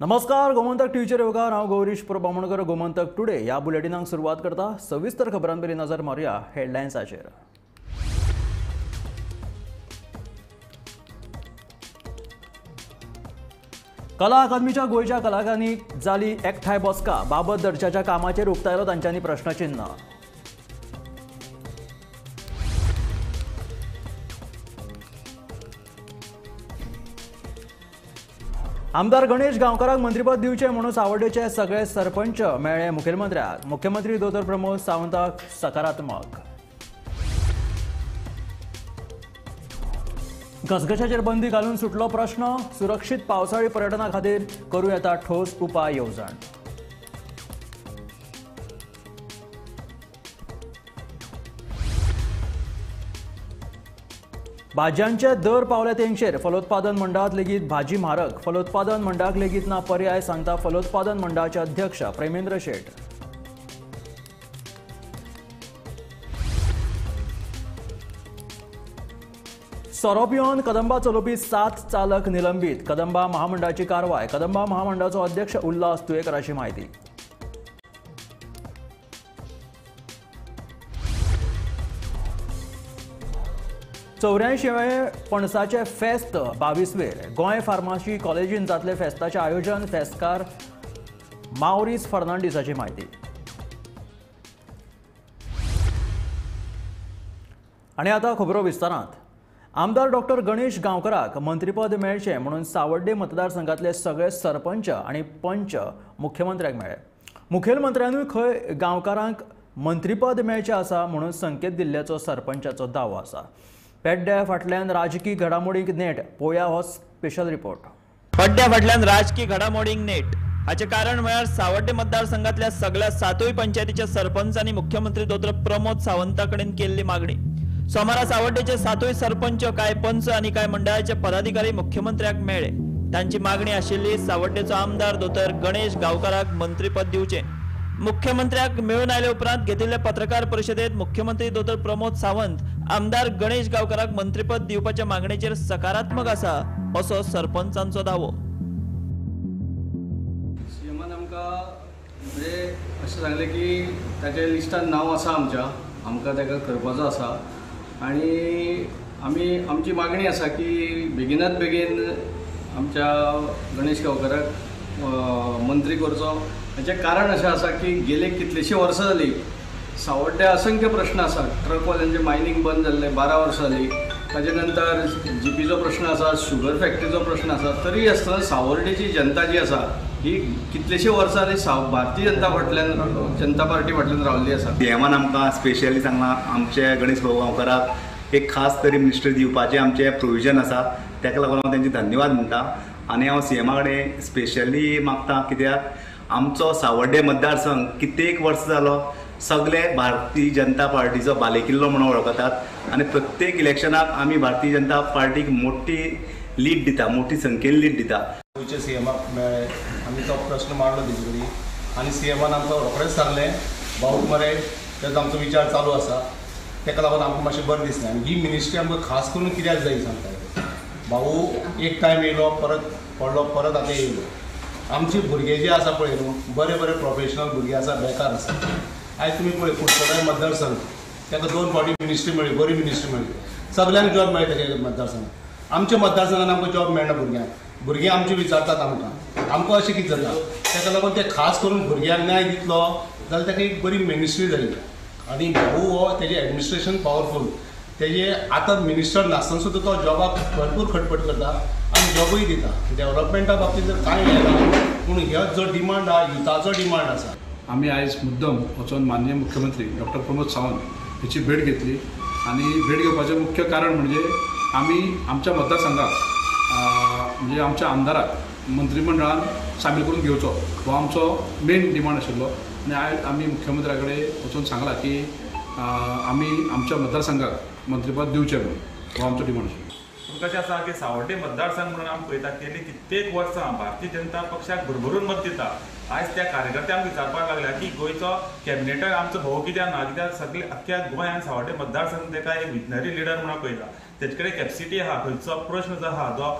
नमस्कार, गोमंतक टीव्हीचेर येवकार। हांव गौरीश प्रभामणकर। गोमंतक टुडे ह्या बुलेटिनाक सुरवात करता। सविस्तर खबरांपयलीं नजर मारूया हेडलायन्साचेर। कला अकादमीच्या गोंयच्या कलाकारांनी जाली एकठांय बसका। बाबत दर्जाच्या कामाचेर उक्तायलो तांच्यांनी प्रश्नचिन्ह। आमदार गणेश गांवकाराक मंत्रीपद दिवचें म्हणून सावड्डेचे सगळे सरपंच मेळ्ळे मुखेलमंत्र्याक। मुख्यमंत्री दोतोर प्रमोद सावंताक सकारात्मक। घसघशाचेर बंदी घालून सुटलो प्रश्न। सुरक्षीत पावसाळी पर्यटना खातीर करूं येता ठोस उपाय येवजण। भाज्यांचे दर पावले तेंगशेर। फलोत्पादन मंडळांत लेगीत भाजी म्हारग। फलोत्पादन मंडळाक लेगीत ना पर्याय, सांगता फलोत्पादन मंडळाचे अध्यक्ष प्रेमेंद्र शेट। सोरो पिवन कदंबा चलोवपी 7 चालक निलंबीत। कदंबा महामंडळाची कारवाय। कदंबा महामंडळाचो अध्यक्ष उल्हास तुयेकर अशी माहिती। 84वें पणसाचे फेस्त 22वेर। गोंय फार्मासी कॉलेजीन जातले फेस्ताचे आयोजन। फेस्तकार माउरीस फर्नांडीसाची माहिती। आनी आतां खबरो विस्तारांत। आमदार डॉक्टर गणेश गांवकाराक मंत्रीपद मेळचें म्हणून सावड्डे मतदारसंघातले सगळे सरपंच आनी पंच मुख्यमंत्र्याक मेळ्ळे। मुखेलमंत्र्यानूय खंय गांवकारांक मंत्रीपद मेळचें आसा म्हणून संकेत दिल्ल्याचो सरपंचाचो दावो आसा। पेड्ड्या फाटल्यान राजकीय घडामोडींक नेट पळोवया हो स्पेशल रिपोर्ट। पेड्ड्या फाटल्यान राजकीय घडामोडींक नेट हाचे कारण म्हळ्यार सावड्डे मतदारसंघातल्या सगळ्या 7 पंचायतीच्या सरपंच आनी मुख्यमंत्री दोतोर प्रमोद सावंता कडेन केल्ली मागणी। सोमारा सावड्डेचे 7 सरपंच, कांय पंच आनी कांय मंडळाचे पदाधिकारी मुख्यमंत्र्याक मेळ्ळे। तांची मागणी आशिल्ली सावड्डेचो आमदार दोतोर गणेश गांवकाराक मंत्रीपद दिवचें। मुख्यमंत्र्याक मेळून आयले उपरांत घेतिल्ल्या पत्रकार परिशदेंत मुख्यमंत्री दोतोर प्रमोद सावंत आमदार गणेश गांवकाराक मंत्रीपद दिवपाच्या मागणेचेर सकारात्मक आसा असो सरपंचांचो दावो। सीएमान आमकां म्हणजे अशें सांगलें की ताच्या लिस्टान नांव आसा आमकां ताका करपाचो आसा आनी आमची मागणी आसा की बेगिनात बेगीन आमच्या गणेश गांवकाराक मंत्री करचो। हाचें कारण अशें आसा की गेले कितलींशीं वर्सां जालीं सावड्ड्या असंख्य प्रश्न आसा। ट्रकवाल्यांचें मायनिंग बंद जाल्लें 12 वर्सां जालीं। ताजे नंतर जीपीचो प्रश्न आसा, शुगर फॅक्टरीचो प्रश्न आसा। तरी आसतना सावड्डेची जनता जी आसा ही कितलींशीं वर्सां जालीं भारतीय जनता पार्टी फाटल्यान रावल्ली आसा। सीएमान आमकां स्पेशली सांगलां आमचे गणेश भाऊ गांवकाराक एक खास तरी मिनिस्टर दिवपाचें आमचें प्रोविजन आसा। ताका लागून हांव तांचे धन्यवाद म्हणटा आनी हांव सीएमा कडेन स्पेशली मागता, कित्याक आमचो सावड्डे मतदारसंघ कित्येक वर्स जालो सगळे भारतीय जनता पार्टीचो बालेकिल्लो म्हणून वळखतात आनी प्रत्येक इलेक्शनाक आमी भारतीय जनता पार्टीक मोठी लीड दिता, मोठी संख्येन लीड दिता। गोंयच्या सीएमाक मेळ्ळे आमी तो प्रश्न मांडलो तेजे कडेन आनी सीएमान आमकां रोखडेंच सांगलें भाऊ मरे तेजो आमचो विचार चालू आसा। ताका लागून आमकां मातशें बरें दिसलें आनी ही मिनिस्ट्री आमकां खास करून कित्याक जाय सांगता। भाऊ एक टायम येयलो, परत पडलो, परत आतां येयलो। आमचे भुरगे जे आसा पळय न्हू, बरे प्रोफेशनल भुरगे आसा, बेकार आसा। आयज तुमी पळय कुडचडे मतदारसंघ ताका 2 फावटी मिनिस्ट्री मेळ्ळी, बरी मिनिस्ट्री मेळ्ळी। सगळ्यांक जॉब मेळटा ताच्या मतदारसंघात। आमच्या मतदारसंघात आमकां जॉब मेळना भुरग्यांक। भुरगे आमचे विचारतात आमकां अशें कितें जाता। ताका लागून ते खास करून भुरग्यांक न्याय दितलो जाल्यार ताका एक बरी मिनिस्ट्री जाय। आनी भाऊ हो तेजें एडमिनिस्ट्रेशन पावरफूल, तेजे आतां मिनिस्टर नासतना सुद्दां तो जॉबाक भरपूर खटपट करता आनी जॉबूय दिता। डेव्हलपमेंटा बाबतींत जर कांय येना पूण हो जो डिमांड आसा युथाचो डिमांड आसा। आम्ही आज मुद्दम वचून माननीय मुख्यमंत्री डॉक्टर प्रमोद सावंत हाची भेट घेतली आणि भेट घेवपाचें मुख्य कारण म्हणजे आम्ही आमच्या मतदारसंघात म्हणजे आमच्या आमदाराक मंत्रिमंडळान सामील करून घेवचो हो आमचो मेन डिमांड आशिल्लो। आनी आयज आमी मुख्यमंत्र्या कडेन वचून सांगला की आमी आमच्या मतदारसंघाक मंत्रीपद दिवचें म्हणून हो आमचो डिमांड आशिल्लो। कशें आसा की सावड्डे मतदारसंघ म्हणून आमी पळयता गेली कित्येक वर्सां भारतीय जनता पक्षाक भरभरून मत दिता। आयज त्या कार्यकर्त्यांक विचारपाक लागल्या की गोंयचो कॅबिनेटाक आमचो भोव कित्याक ना, कित्याक सगळे अख्ख्या गोंयांत सावड्डे मतदारसंघ ताका एक विजनरी लिडर म्हणून पळयता। तेजे कडेन कॅपसिटी आहा, खंयचो प्रश्न जो आहा जो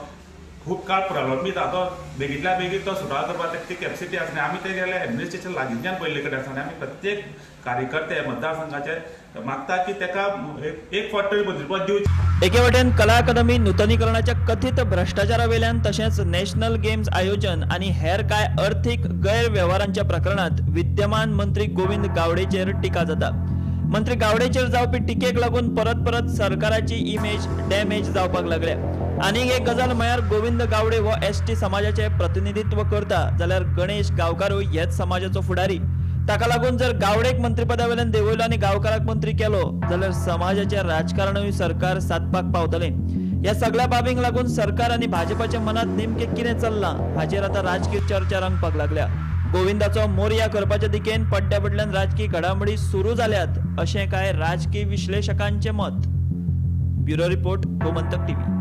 खूब काळ प्रलंबीत आहा. तो बेगींतल्या बेगीन तो सुटाव करपाक ती कॅपॅसिटी आसना. आमी ते गेले एडमिनिस्ट्रेशन लागींच्यान पळयल्ले कडेन आसा आनी आमी प्रत्येक कार्यकर्ते मतदारसंघाचे मागता की ताका एक फावट तरी मंत्रीपद दिवचें. एके वटेन कला अकादमी नूतनीकरणाच्या कथित भ्रष्टाचारावेल्यान तशेंच नॅशनल गेम्स आयोजन आणि हेर काय अर्थीक गैरव्यवहारांच्या प्रकरणात विद्यमान मंत्री गोविंद गावडेचेर टिका जाता. मंत्री गावडेचेर जावपी टिकेक लागून परत परत सरकाराची इमेज डॅमेज जावपाक लागल्या. आनीक एक गजाल म्हळ्यार गोविंद गावडे हो एसटी समाजाचे प्रतिनिधित्व करता जाल्यार गणेश गांवकारूय हेच समाजाचो फुडारी. ताका लागून जर गावडेक मंत्रीपदावेल्यान देंवयलो आनी गांवकाराक मंत्री केलो जाल्यार समाजाचे राजकारणूय सरकार सादपाक पावतलें. ह्या सगळ्या बाबींक लागून सरकार आनी भाजपाच्या मनात नेमकें कितें चल्लां हाचेर आतां राजकीय चर्चा रंगपाक लागल्या. गोविंदाचो मोरया करपाच्या दिकेन पड्ड्याबडल्यान राजकीय घडामोडी सुरू जाल्यात अशें कांय राजकीय विश्लेशकांचें मत. Bureau report, Gomantak TV.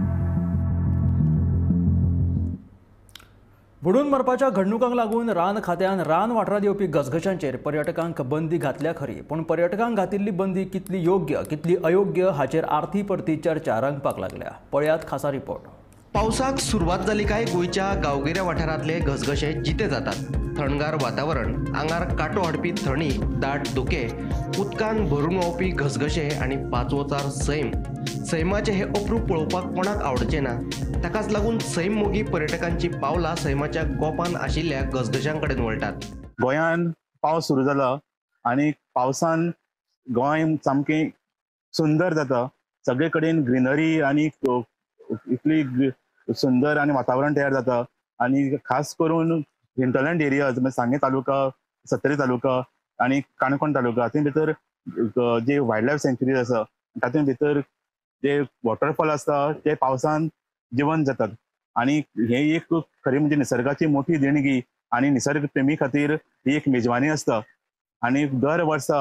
बुडून मरपाच्या घडणुकांक लागून रान खात्यान रान वाठारांत येवपी गजगजांचेर पर्यटकांक बंदी घातल्या खरी, पूण पर्यटकांक घातिल्ली बंदी कितली योग्य कितली अयोग्य हाचेर आर्ती परती चर्चा रंगपाक लागल्या. पळयात खासा रिपोर्ट. पावसाक सुरवात जाली काय गोंयच्या गांवगिऱ्या वाठारांतले घसघशे जिते जातात. थंडगार वातावरण, आंगार कांटो हाडपी थंडी, दाट धुके, उदकान भरून व्हांवपी घसघशे आनी पांचवोचार सैम. सैमाचे हे अप्रूप पळोवपाक कोणाक आवडचें ना. ताकाच लागून सैम मोगी पर्यटकांची पावलां सैमाच्या गोपान आशिल्ल्या घसघशां कडेन वळटात. गोंयान पावस सुरू जाला आनी पावसान गोंय सामकें सुंदर जाता. सगळे कडेन ग्रीनरी आनी इतली सुंदर आनी वातावरण तयार जाता. आनी खास करून हिंटरलँड एरियाज म्हणजे सांगे तालुका, सत्तरी तालुका आनी काणकोण तालुका हातूंत भितर जे वायल्ड लायफ सँच्युरीज आसा तातूंत भितर जे वॉटरफॉल आसता ते पावसान जिवंत जातात. आनी हे एक खरी म्हणजे निसर्गाची मोठी देणगी आनी निसर्ग प्रेमी खातीर ही एक मेजवानी आसता. आनी दर वर्सा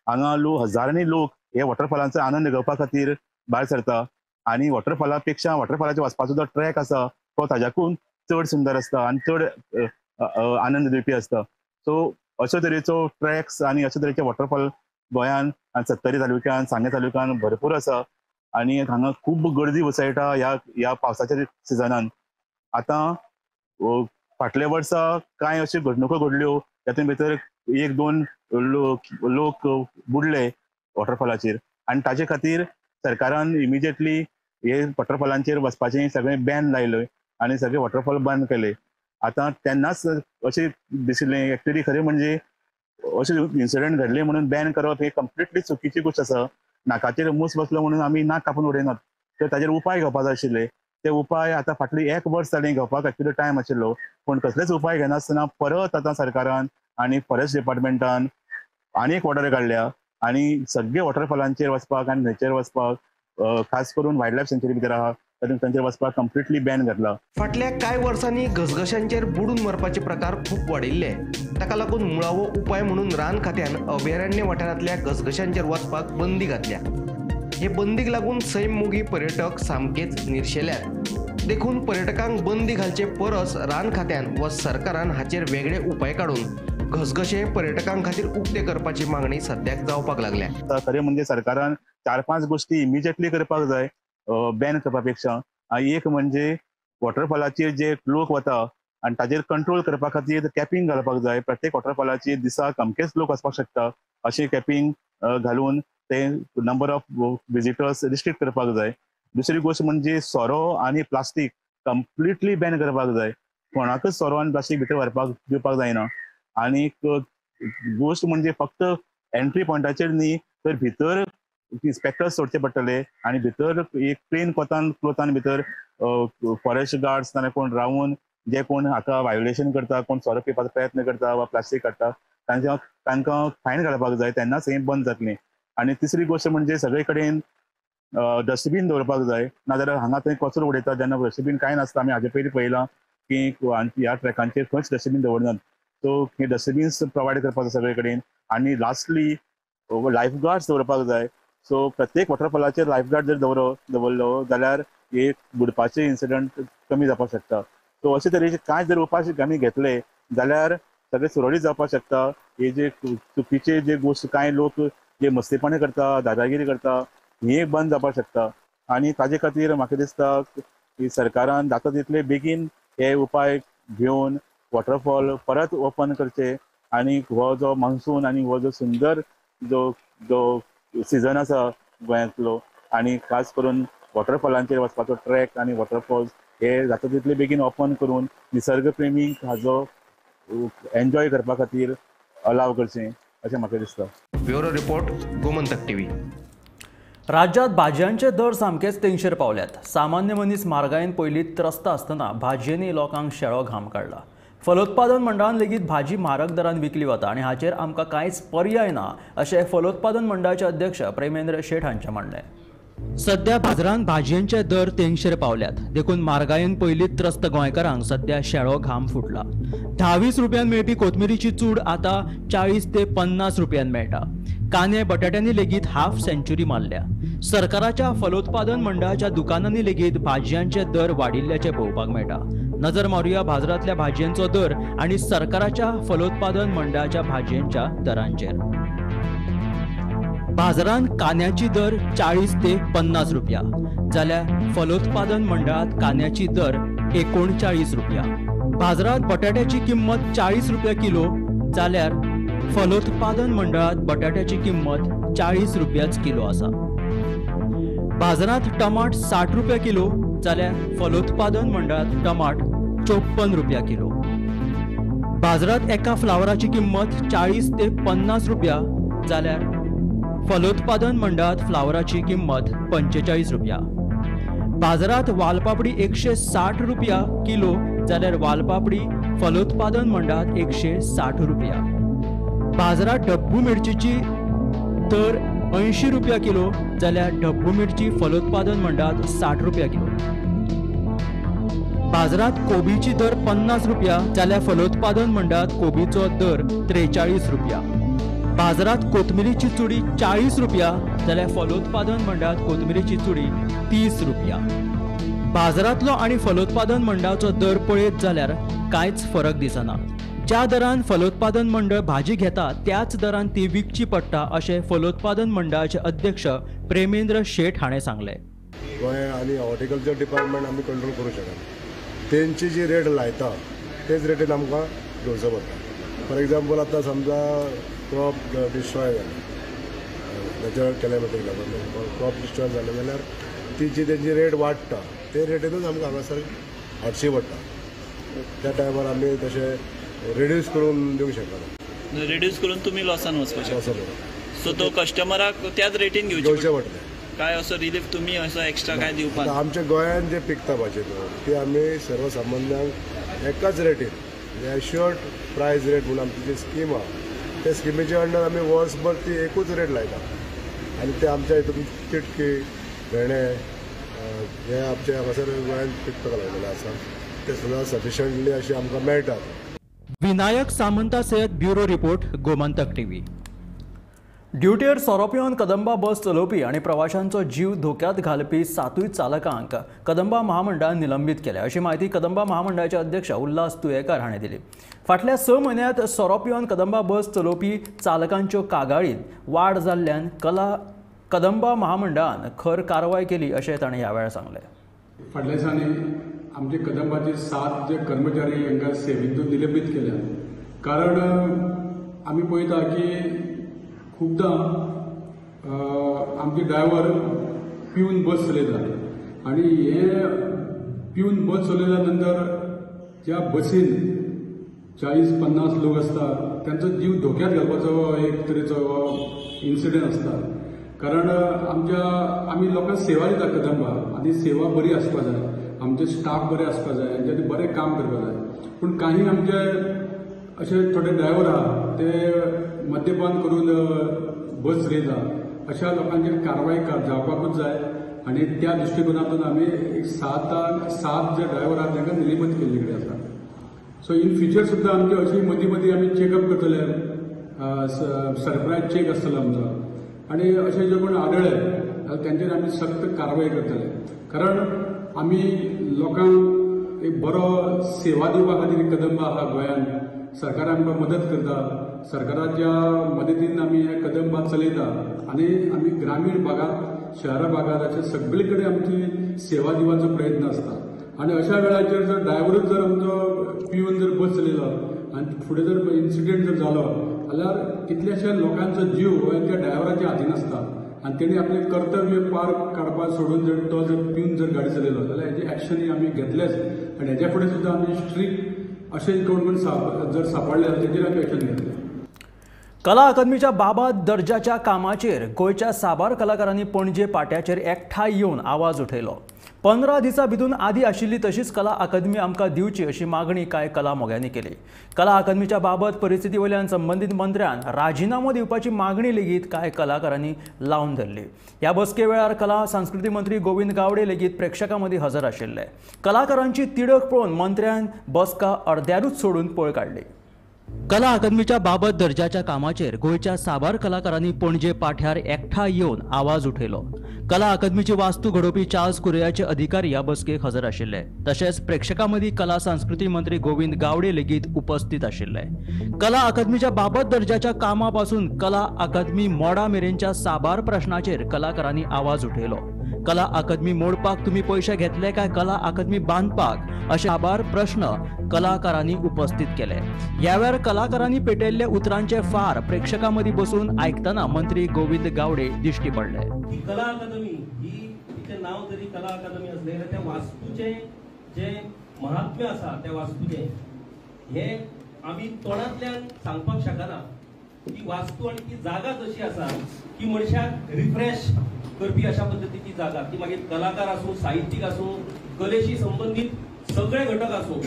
हांगा हजारांनी लोक हे वॉटरफॉलांचो आनंद घेवपा खातीर भायर सरता. आनी वॉटरफॉला पेक्षा वॉटरफॉलाचे वचपाचो जो ट्रॅक आसा तो ताज्याकून चड सुंदर आसता आनी चड आनंद दिवपी आसता. सो अशे तरेचो ट्रॅक्स आनी अशे तरेचे वॉटरफॉल गोंयान आनी सत्तरी तालुक्यान सांगे तालुक्यान भरपूर आसा. आनी हांगा खूब गर्दी उसळटा ह्या पावसाच्या सिजनान. आतां फाटल्या वर्सा कांय अश्यो घडणुको घडल्यो तातूंत भितर एक दोन लोक बुडले वॉटरफॉलाचेर आनी ताचे खातीर सरकारान इमिजिएटली हे वॉटरफॉलांचेर वचपाचें सगळें बॅन लायलें आनी सगळे वॉटरफॉल बंद केले. आतां तेन्नाच अशें दिसलें एक्चुअली खरें म्हणजे अशें इन्सिडंट घडले म्हणून बॅन करप ही कंप्लिटली चुकीची गोश्ट आसा. नाकाचेर मूस बसलो म्हणून आमी नाक कापून उडयनात. तर ताचेर उपाय घेवपाक जाय आशिल्ले. ते उपाय आतां फाटली एक वर्स जालें घेवपाक एक्चुअली टायम आशिल्लो, पूण कसलेच उपाय घेनासतना परत आतां सरकारान आनी फॉरेस्ट डिपार्टमेंटान आनी एक ऑर्डर काडल्या आनी सगळे वॉटरफॉलांचेर वचपाक आनी न्हंयचेर वचपाक खास करून वायल्ड लायफ सँच्युरी भितर आहा तांचेर वचपाक कंप्लिटली बॅन घातला. फाटल्या कांय वर्सांनी घसघशांचेर बुडून मरपाचे प्रकार खूब वाडिल्ले. ताका लागून मुळावो उपाय म्हणून रान खात्यान अभयारण्य वाठारांतल्या घसघशांचेर वचपाक बंदी घातल्या. हे बंदीक लागून सैम मोगी पर्यटक सामकेच निर्शेल्यात. देखून पर्यटकांक बंदी घालचे परस रान खात्यान व सरकारान हाचेर वेगळे उपाय काडून घसघशे पर्यटकां खातीर उक्ते करपाची मागणी सद्याक जावपाक लागल्या. खरें म्हणजे सरकारान 4-5 गोश्टी इमिजिएटली करपाक जाय बॅन करपा पेक्षा. एक म्हणजे वॉटरफॉलाचेर जे लोक वता आनी ताचेर कंट्रोल करपा खातीर कॅपिंग घालपाक जाय. प्रत्येक वॉटरफॉलाचेर दिसाक अमकेच लोक वचपाक शकता अशें कॅपिंग घालून ते नंबर ऑफ विजिटर्स रिस्ट्रिक्ट करपाक जाय. दुसरी गोष्ट म्हणजे सोरो आनी प्लास्टीक कंप्लिटली बॅन करपाक जाय. कोणाकच सोरो आनी प्लास्टीक भितर व्हरपाक दिवपाक जायना. आनी गोष्ट म्हणजे फक्त एंट्री पॉयंटाचेर न्ही तर भितर इन्स्पेक्टर्स सोडचे पडटले आनी भितर एक प्लेन क्लोथान भितर फॉरेस्ट गार्ड्स नाल्यार कोण रावून जे कोण हाका वायोलेशन करता, कोण सोरो पिवपाचो प्रयत्न करता वा प्लास्टीक काडटा तांकां फायन घालपाक जाय. तेन्नाच हें बंद जातलें. आनी तिसरी गोश्ट म्हणजे सगळे कडेन डस्टबीन दवरपाक जाय. नाजाल्यार हांगा थंय कचरो उडयता जेन्ना डस्टबीन कांय नासता. आमी हाजे पयलीं पळयलां की ह्या ट्रॅकांचेर खंयच डस्टबीन दवरनात. सो हे डस्टबिन्स प्रोवायड करपाक जाय सगळे कडेन. आनी लास्टली लायफ गार्ड्स दवरपाक जाय. सो प्रत्येक वॉटरफॉलाचेर लायफ गार्ड जर दवरलो जाल्यार एक बुडपाचे इन्सिडंट कमी जावपाक शकता. सो अशे तरेचे कांय जर उपाय आमी घेतले जाल्यार सगळे सुरळीत जावपाक शकता. हे जे चुकीचे जे गोश्ट कांय लोक जे मस्तीपणी करता, दादागिरी करता, हे बंद जावपाक शकता. आनी ताजे खातीर म्हाका दिसता की सरकारान जाता तितले बेगीन हे उपाय घेवन वॉटरफॉल परत ओपन करचे आणि हो जो मान्सून आणि हो जो सुंदर जो जो सिजन आसा गोंयांतलो आणि खास करून वॉटरफॉलांचेर वचपाचो ट्रॅक आणि वॉटरफॉल्स हे जाता तितले बेगीन ओपन करून निसर्ग प्रेमींक हाजो एन्जॉय करपा खातीर अलाव करचें अशें म्हाका दिसता. Bureau report Gomantak TV. राज्यात भाजयांचे दर सामकेच तेंगशेर पावल्यात. सामान्य मनीस म्हारगायेन पयलीं त्रस्त आसतना भाजयेनी लोकांक शेळो घाम काडला. फलोत्पादन मंडळान लेगीत भाजी म्हारग दरान विकली वता आनी हाचेर आमकां कांयच पर्याय ना अशें फलोत्पादन मंडळाचे अध्यक्ष प्रेमेंद्र शेठ हांचें म्हणणें. सध्या बाजारांत भाजयांचे दर तेंगशेर पावल्यात. देखून म्हारगायेन पयलींच त्रस्त गोंयकारांक सध्या शेळो घाम फुटला. 10-20 रुपयान मेळपी कोथमिरीची चूड आतां 40 ते 50 रुपयान मेळटा. कांदे बटाट्यांनी लेगीत हाफ सेंच्युरी मारल्या. सरकाराच्या फलोत्पादन मंडळाच्या दुकानांनी लेगीत भाजयांचे दर वाडिल्ल्याचे पळोवपाक मेळटा. नजर मारूया बाजारांतल्या भाजयांचो दर आनी सरकाराच्या फलोत्पादन मंडळाच्या भाजयांच्या दरांचेर. बाजारांत कांद्याची दर 40 ते 50 रुपया जाल्यार फलोत्पादन मंडळात कांद्याची दर 39 रुपया. बाजारात बटाट्याची किंमत 40 रुपया किलो जाल्यार फलोत्पादन मंडळात बटाट्याची किंमत 40 रुपयाच किलो आसा. बाजारात टमाट 60 रुपया किलो जाल्यार फलोत्पादन मंडळात टमाट 54 रुपया किलो. बाजारात एका फ्लावराची किंमत 40 ते 50 रुपया जाल्यार फलोत्पादन मंडळात फ्लावराची किंमत 45 रुपया. बाजारात वालपापडी 160 रुपया किलो जाल्यार वालपापडी फलोत्पादन मंडळात 160 रुपया. बाजारात डब्बू मिरचीची दर 80 रुपया किलो जाल्यार डब्बू मिरची फलोत्पादन मंडळात 60 रुपया किलो. बाजारात कोबीची दर 50 रुपया जाल्यार फलोत्पादन मंडळात कोबीचो दर 43 रुपया. बाजारात कोथमिरीची चुडी 40 रुपया जाल्यार फलोत्पादन मंडळात कोथमिरीची चुडी 30 रुपया. बाजारांतलो आनी फलोत्पादन मंडळाचो दर पळयत जाल्यार कांयच फरक दिसना. ज्या दरान फलोत्पादन मंडळ भाजी घेता त्याच दरान ती विकची पडटा अशें फलोत्पादन मंडळाचे अध्यक्ष प्रेमेंद्र शेठ हाणें सांगलें. गोंय आनी हॉर्टिकल्चर डिपार्टमेंट आमी कंट्रोल करूंक शकना. तेंची जी रेट लायता तेच रेटीन आमकां घेवचो पडटा. फॉर एग्जाम्पल आतां समजा क्रॉप डिस्ट्रॉय जालें, नॅचरल कॅलेमिटीक लागून क्रॉप डिस्ट्रॉय जालें जाल्यार तेंची रेट वाडटा. ते रेटीनूच आमकां हांगासर हाडची पडटा. त्या टायमार आमी तशें रिड्यूस करून दिवंक शकना. रिड्यूस करून तुमी लॉसान वचपाचें. असो सो तो कस्टमराक त्याच रेटीन घेवचें पडटा. काय असो रिलीफ तुमी असो एक्स्ट्रा काय दिवपाक? आमच्या गोंयांत जे पिकता भाजी ती आमी सर्वसामान्यांक एकाच रेटीन म्हणजे एश्युअर्ड प्रायस रेट म्हणून आमची जी स्कीम आहा त्या स्किमीच्या अंडर आमी वर्सभर ती एकूच रेट लायता. आनी ते आमच्या हितून चिटकी भेणे हे आमचे हांगासर गोंयांत पिकपाक लागलेले आसा ते सुद्दां सफिशंटली अशें आमकां मेळटात. विनायक सामंता सयत ब्युरो रिपोर्ट गोमंतक टीव्ही. ड्युटीर सोरो पिवन कदंबा बस चलोवपी आनी प्रवाशांचो जीव धोक्यांत घालपी 7 चालकांक कदंबा महामंडळान निलंबीत केल्या अशी माहिती कदंबा महामंडळाचे अध्यक्ष उल्हास तुयेकर हाणें दिली. फाटल्या 6 म्हयन्यांत सोरो पिवन कदंबा बस चलोवपी चालकांच्यो कागाळींत वाड जाल्ल्यान कदंबा महामंडळान खर कारवाय केली अशें ताणें ह्या वेळार सांगलें. फाटल्या दिसांनी आमचे कदंबाचे 7 जे कर्मचारी हांकां सेवेंतून निलंबीत केल्या. कारण आमी पळयता की खूबदां आमचे ड्रायव्हर पिवन बस चलयता आनी हे पिवन बस चलयल्या नंतर ज्या बसीन 40-50 लोक आसता त्यांचो जीव धोक्यात घालपाचो एक तरेचो इन्सिडंट आसता. कारण आमी लोकांक सेवा दिता कदंबा आनी सेवा बरी आसपा जाय. आमचे स्टाफ बरे आसपा जाय, तेंच्यांनी बरें काम करपा जाय. पूण काही आमचे अशे थोडे ड्रायव्हर आहा ते मद्यपान करून बस चलयता. अशा लोकांचेर कारवाय जावपाकूच जाय आनी त्या दृश्टिकोनातून आमी 7 जे ड्रायव्हर आहा तांकां निलंबीत केल्ले कडेन आसा. सो इन फ्युचर सुद्दां आमचे अशी मदीं मदीं आमी चॅकअप करतले. सरप्रायज चेक आसतलो आमचो आनी अशें जे कोण आढळ्ळे जाल्यार तांचेर आमी सक्त कारवाय करतले. कारण आमी लोकांक एक बरो सेवा दिवपा खातीर कदंबा आहा गोंयांत. सरकार आमकां मदत करता. सरकाराच्या मदतीन आमी हे कदंबा चलयता आनी आमी ग्रामीण भागात शहरा भागात अशे सगळे कडेन आमची सेवा दिवपाचो प्रयत्न आसता. आणि अशा वेळाचेर जर ड्रायव्हरच जर आमचो पिवन जर बस चलयलो आनी फुडें जर इन्सिडेंट जर जालो जाल्यार कितल्याशा लोकांचो जीव हो त्या ड्रायव्हराच्या हातीन आसता आनी तेणी आपले कर्तव्य पार काडपाक सोडून जर तो जर पिवन जर गाडी चलयलो जाल्यार हेजी एक्शन आमी घेतलेच आनी हेच्या फुडें सुद्दां आमी स्ट्रिक्ट अशें गव्हर्नमेंट जर सांपडल्यार तेजेर आमी एक्शन घेतले. कला अकादमीच्या बाबत दर्जाच्या कामाचेर गोंयच्या साबार कलाकारांनी पणजे पाट्याचेर एकठांय येवन आवाज उठयलो. 15 दिसां भितून आदी आशिल्ली तशीच कला अकादमी आमकां दिवची अशी मागणी कांय कला मोग्यांनी केली. कला अकादमीच्या बाबत परिस्थिती वयल्यान संबंधीत मंत्र्यान राजिनामो दिवपाची मागणी लेगीत कांय कलाकारांनी लावन धरली. ह्या बसके वेळार कला संस्कृती मंत्री गोविंद गावडे लेगीत प्रेक्षकां मदीं हजर आशिल्ले. कलाकारांची तिडक पळोवन मंत्र्यान बसका अर्द्यारूच सोडून पळ काडली. कला अकादमीच्या बाबत दर्जाच्या कामाचेर गोंयच्या साबार कलाकारांनी पणजे पाठ्यार एकठांय येवन आवाज उठयलो. कला अकादमीची वास्तू घडोवपी चार्ल्स कुरियाचे अधिकारी ह्या बसकेक हजर आशिल्ले. तशेंच प्रेक्षकां मदीं कला संस्कृती मंत्री गोविंद गावडे लेगीत उपस्थित आशिल्ले. कला अकादमीच्या बाबत दर्जाच्या कामा पासून कला अकादमी मोडा मेरेनच्या साबार प्रश्नाचेर कलाकारांनी आवाज उठयलो. कला अकादमी मोडपाक तुम्ही पैसे घेतले काय कला अकादमी बांदपाक असे साबार प्रश्न कलाकारांनी उपस्थित केले. ह्या वेळार कलाकारांनी पेटयल्ले उतरांचे फार प्रेक्षकां मदीं बसून आयकतना मंत्री गोविंद गावडे दिश्टी पडले. ही कला अकादमी ही तिचे नाव जरी कला अकादमी असले त्या वास्तूचे जे महात्म्य आसा त्या वास्तूचे हे आम्ही तोंडातल्यान सांगपाक शकना. ती वास्तू आणि ती जागा जशी आसा की मनशाक रिफ्रेश करपी अशा पद्धतीची जागा. ती मागीर कलाकार आसूं, साहित्यीक आसूं, कलेशी संबंधित सगळे घटक आसूं,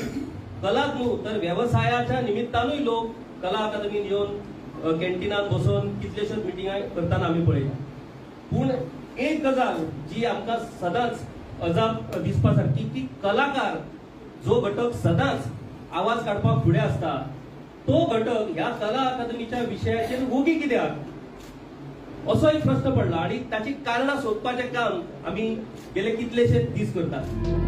कलाच न्हू तर व्यवसायाच्या निमित्तानूय लोक कला अकादमीन येवन कॅन्टिनात बसून कितलेश्योच मिटिंगा करताना आमी पळयता. पूण एक गजाल जी आमकां सदांच अजाप दिसपा सारकी की कलाकार जो घटक सदांच आवाज काडपाक फुडें आसता तो घटक ह्या कला अकादमीच्या विशयाचेर वोगी कित्याक असो एक प्रश्न पडला आणि ताची कारणां सोदपाचें काम आमी गेले कितलेशे दीस करतात.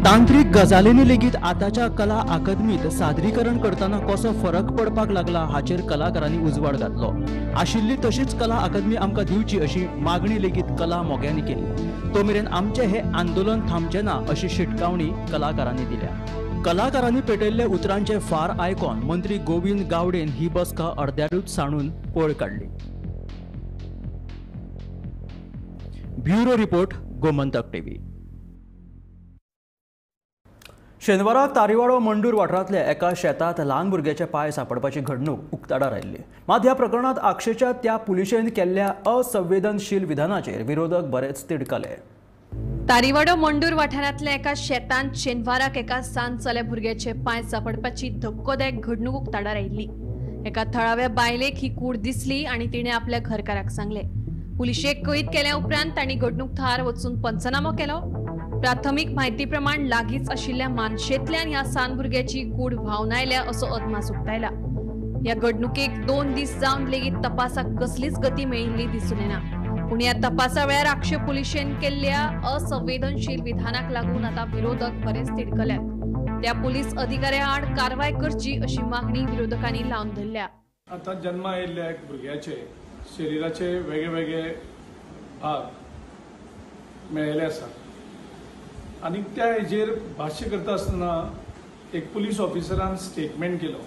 तांत्रिक गजालींनी लेगीत आतांच्या कला अकादमीत सादरीकरण करताना कसो फरक पडपाक लागला हाचेर कलाकारांनी उजवाड घातलो. आशिल्ली तशीच कला अकादमी आमकां दिवची अशी मागणी लेगीत कला मोग्यांनी केली. तो मेरेन आमचे हे आंदोलन थांबचे ना अशी शिटकावणी कलाकारांनी दिल्या. कलाकारांनी पेटयल्ले उतरांचे फार आयकून मंत्री गोविंद गावडेन ही बसका अर्द्यारूच साणून पळ काडली. Bureau report, Gomantak TV. शेनवाराक तारीवाडो मंडूर वाठारांतल्या एका शेतात ल्हान भुरग्याचे पाय सापडपाची घडणूक उक्ताडार आयिल्ली. मात ह्या प्रकरणात अक्षयच्या त्या पुलिशेन केल्ल्या असंवेदनशील विधानाचेर विरोधक बरेच तिडकले. तारीवाडो मंडूर वाठारांतल्या एका शेतांत शेनवाराक एका सांज चल्या भुरग्याचे पाय सापडपाची धक्कोदायक घडणूक उक्ताडार आयिल्ली. एका थळाव्या बायलेक ही कूड दिसली आणि तिणे आपल्या घरकाराक सांगले. पुलिशेक कैद केल्या उपरांत तांणी घडणूक थळार वचून पंचनामो केलो. प्राथमीक म्हायती प्रमाण लागींच आशिल्ल्या मानशेंतल्यान ह्या सान भुरग्याची कूड व्हांवन आयल्या असो अदमास उक्तायला. ह्या घडणुकेक 2 दीस जावन लेगीत तपासाक कसलीच गती मेळिल्ली दिसून येना. पूण ह्या तपासा वेळार अक्षय पुलिशेन केल्ल्या असंवेदनशील विधानाक लागून आता विरोधक बरेच तिडकल्यात. त्या पुलीस अधिकाऱ्या आड कारवाय करची अशी मागणी विरोधकांनी लावन धरल्या. आता जन्मा येयल्ल्या एक भुरग्याचे शरिराचे वेगळे भाग मेळिल्ले आसात आनी त्या हेजेर भाश्य करता आसतना एक पुलीस ऑफिसरान स्टेटमेंट केलो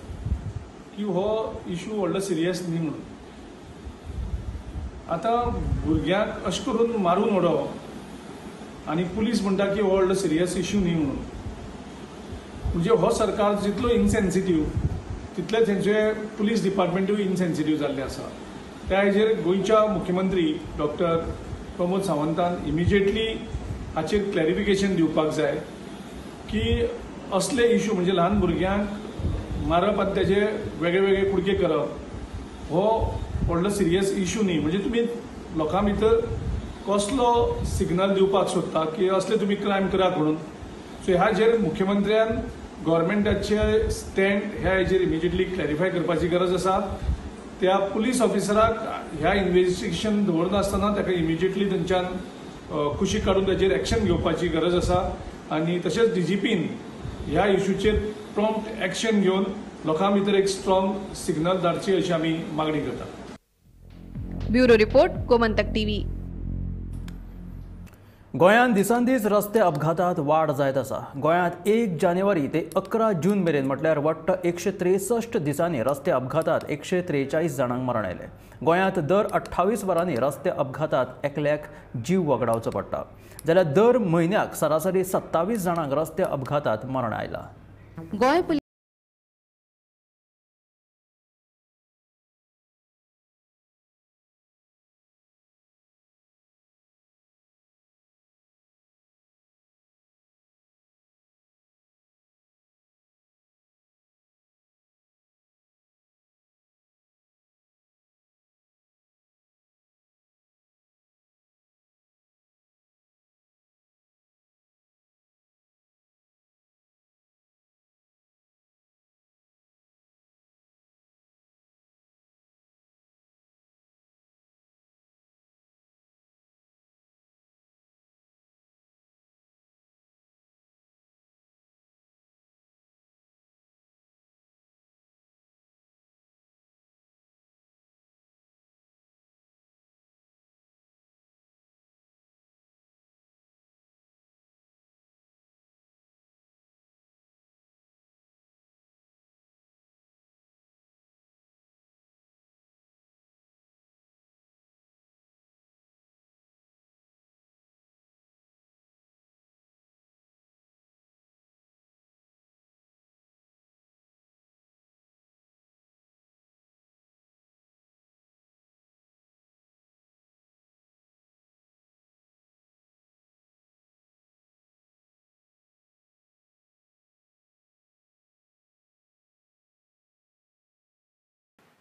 की हो इशू व्हडलो सिरियस न्ही म्हणून. आता भुरग्याक अशें करून मारून उडोवप आनी पुलीस म्हणटा की हो व्हडलो सिरियस इशू न्ही म्हणून. म्हणजे हो सरकार जितलो इनसेन्सिटीव तितलेच हेंचे पुलीस डिपार्टमेंटूय इनसेन्सिटीव जाल्ले आसा. त्या हेजेर गोंयच्या मुख्यमंत्री डॉक्टर प्रमोद सावंतान इमिजिएटली हाचेर क्लॅरिफिकेशन दिवपाक जाय की असले इशू म्हणजे ल्हान भुरग्यांक मारप आनी तेजे वेगळे कुडके करप हो व्हडलो सिरियस इशू न्ही. म्हणजे तुमी लोकां भितर कसलो सिग्नल दिवपाक सोदता की असले तुमी क्रायम करात म्हणून. सो ह्या हेजेर मुख्यमंत्र्यान गव्हर्मेंटाचे स्टँड ह्या हेजेर इमिजिएटली क्लॅरिफाय करपाची गरज आसा. त्या पुलीस ऑफिसराक ह्या इन्व्हेस्टिगेशन दवरनासतना ताका इमिजिएटली थंयच्यान कुशीक काडून ताचेर एक्शन घेवपाची गरज आसा. आनी तशेंच DGPन ह्या इशूचेर प्रॉम्प्ट एक्शन घेवन लोकां भितर एक स्ट्रॉंग सिग्नल धाडची अशी आमी मागणी करतात. Bureau report, Gomantak TV. गोंयांत दिसान दीस रस्ते अपघातात वाड जायत आसा. गोंयांत 1 जानेवारी ते 11 जून मेरेन म्हटल्यार वट्ट 163 दिसांनी रस्ते अपघातात 143 जाणांक मरण आयले. गोंयांत दर 28 वरांनी रस्ते अपघातात एकल्याक जीव वगडावचो पडटा, जाल्यार दर म्हयन्याक सरासरी 27 जाणांक रस्ते अपघातात मरण आयला. गोंय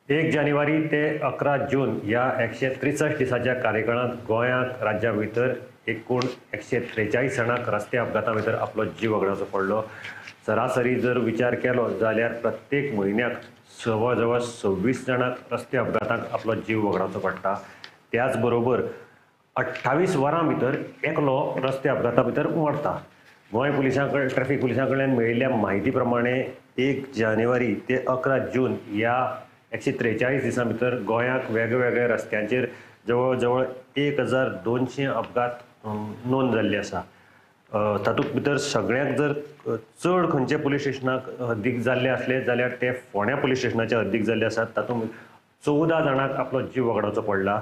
एक जानेवारी ते 11 जून या 163 दिसाच्या कार्यकाळात गोंयांत राज्या भितर एकूण 143 जाणांक रस्ते अपघाता भितर आपलो जीव वगडावचो पडलो. सरासरी जर विचार केलो जाल्यार प्रत्येक म्हयन्याक जवळ जवळ 26 जाणांक रस्ते अपघाताक आपलो जीव वगडावचो पडटा. त्याच बरोबर 28 वरां भितर एकलो रस्ते अपघाता भितर मरता. गोंय पुलिसां ट्रॅफिक पुलिसां कडल्यान मेळिल्ल्या म्हायती प्रमाणे 1 जानेवारी ते 11 जून या 143 दिसां भितर गोंयांत वेगवेगळ्या रस्त्यांचेर जवळ जवळ 1200 अपघात नोंद जाल्ले आसा. तातूंत भितर सगळ्यांक जर चड खंयचे पुलीस स्टेशनाक हद्दीक जाल्ले असले जाल्यार ते फोंड्या पुलीस स्टेशनाच्या हद्दीक जाल्ले आसात. तातूंत 14 जाणांक आपलो जीव वगडावचो पडला.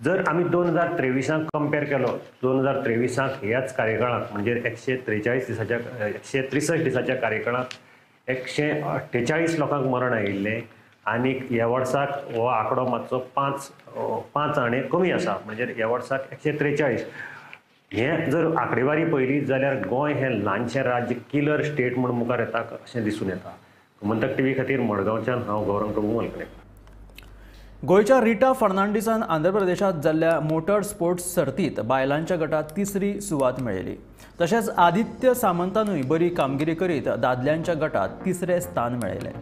जर आमी 2023 कंपेर केलो, 2023 ह्याच कार्यकाळांत म्हणजे 163 दिसाच्या कार्यकाळांत 148 लोकांक मरण आयिल्लें आनी ह्या वर्साक हो आंकडो मातसो 5 आणे कमी आसा, म्हणजे ह्या वर्साक 143. हे जर आंकडेवारी पळयली जाल्यार गोंय हें ल्हानशें राज्य किलर स्टेट म्हणून मुखार येता अशें दिसून येता. गोमंतक टीव्ही खातीर मडगांवच्यान हांव गौरंग प्रभू मलकडेकर. गोंयच्या रिटा फर्नांडिसान आंध्र प्रदेशात जाल्ल्या मोटर स्पोर्ट्स सर्तीत बायलांच्या गटात 3री सुवात मेळयली. तशेंच आदित्य सामंतानूय बरी कामगिरी करीत दादल्यांच्या गटात 3रे स्थान मेळयलें.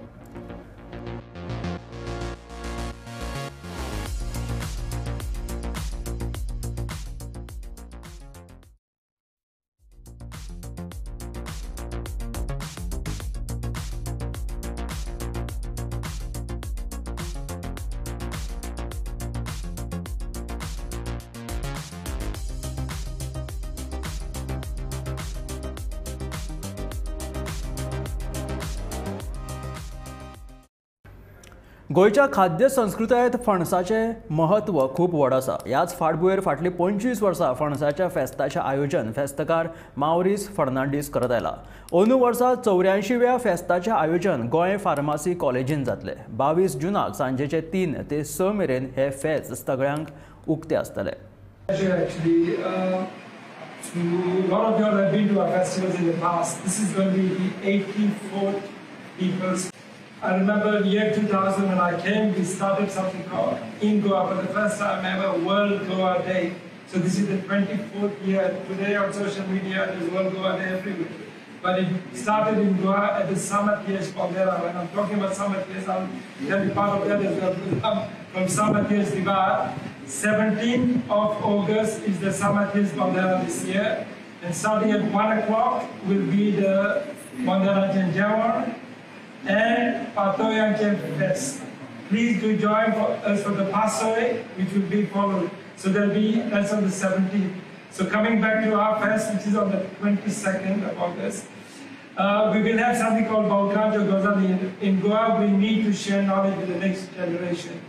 गोंयच्या खाद्य संस्कृतायेंत फणसाचें महत्व खूब व्हड आसा. ह्याच फाटभुंयेर फाटलीं 25 वर्सां फणसाच्या फेस्ताचें आयोजन फेस्तकार माउरीस फर्नांडीस करत आयला. अंदू वर्सा 84व्या फेस्ताचें आयोजन गोंय फार्मासी कॉलेजींत जातलें. 22 जूनाक सांजेचे 3 ते 6 मेरेन हे फेस्त सगळ्यांक उक्ते आसतले. I remember the year 2000 when I came, we started something called In Goa for the first time ever, World Goa Day. So this is the 24th year. Today on social media, there's World Goa Day everywhere. But it started in Goa at the Samathies Caldera. When I'm talking about Samathies, I'll tell you part of that as well. From Samathies Divar, 17th of August is the Samathies Caldera this year. And starting at 1 o'clock will be the Caldera Janjawar and Patoyan Fest. Please do join us for the Passover, which will be followed. So that's on the 17th. So coming back to our fest, which is on the 22nd of August, we will have something called Balkanjo Ghazali. In Goa, we need to share knowledge with the next generation.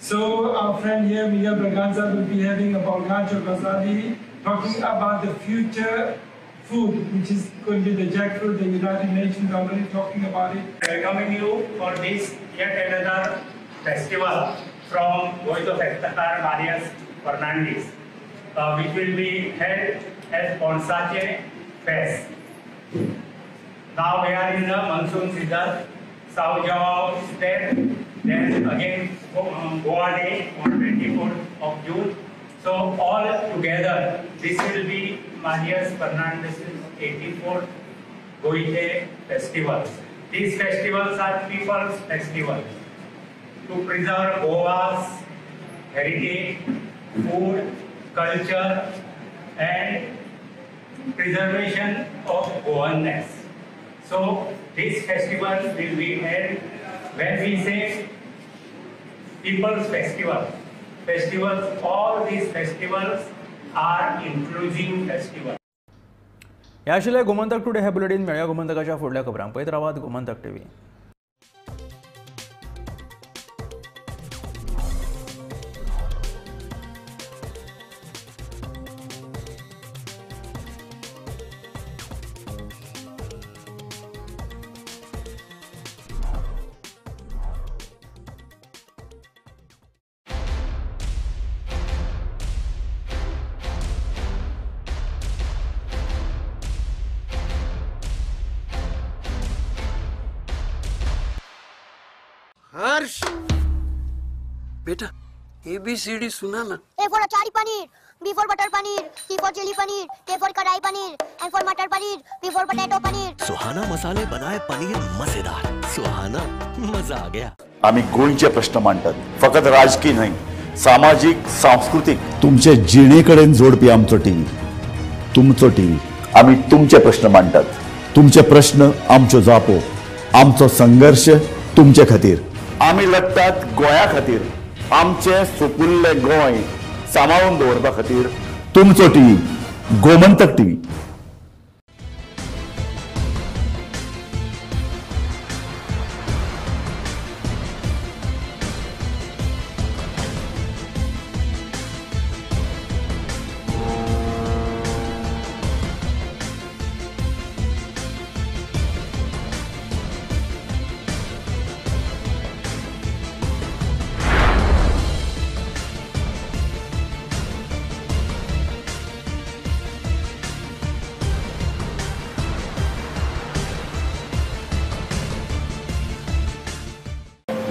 So our friend here, Miguel Braganza, will be having a Balkanjo Ghazali talking about the future food, which is going to be the jackfruit. The United Nations already talking about it. Welcoming you for this yet another festival from Goito Festatar Marias Fernandez, which will be held as Ponsache Fest. Now we are in the monsoon season. South Java is there. Then again Goa Day on 24th of June. So all together, this will be Marias Fernandez's 84th Goite Festival. These festivals are people's festivals to preserve Goa's heritage, food, culture, and preservation of Goanness. So this festival will be held when we say people's festival. Festivals, all these festivals are inclusive festivals. हे आशिल्ले Gomantak today हे bulletin. मेळ्या गोमंतकाच्या फुडल्या खबरांक. पळयत रावात Gomantak TV. Harsh बेटा ABCD सुना ना. A for achari paneer, B for butter paneer, C for chili paneer, K for kadai paneer, M for matar paneer, P for potato paneer. Suhana मसाले बनाए पनीर मजेदार. सुहाना मजा आ गया. आम्ही गोंयचे प्रश्न मांडतात. फकत राजकीय नाही, सामाजिक सांस्कृतिक तुमचे जिणेकडेन जोडपी आमचो टीव्ही. तुमचो टीव्ही. आम्ही तुमचे प्रश्न मांडतात. तुमचे प्रश्न आमच्यो जापो. आमचो संघर्ष तुमचे खातीर. आम्ही लढतात गोंया खातीर. आमचे सोपुल्ले गोंय सांबाळून दवरपा खातीर. तुमचो टीव्ही, गोमंतक टीव्ही.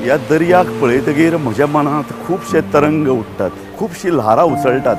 ह्या दर्याक पळयतकीर म्हज्या मनांत खुबशे तरंग उठतात, खुबशीं ल्हारां उसळटात.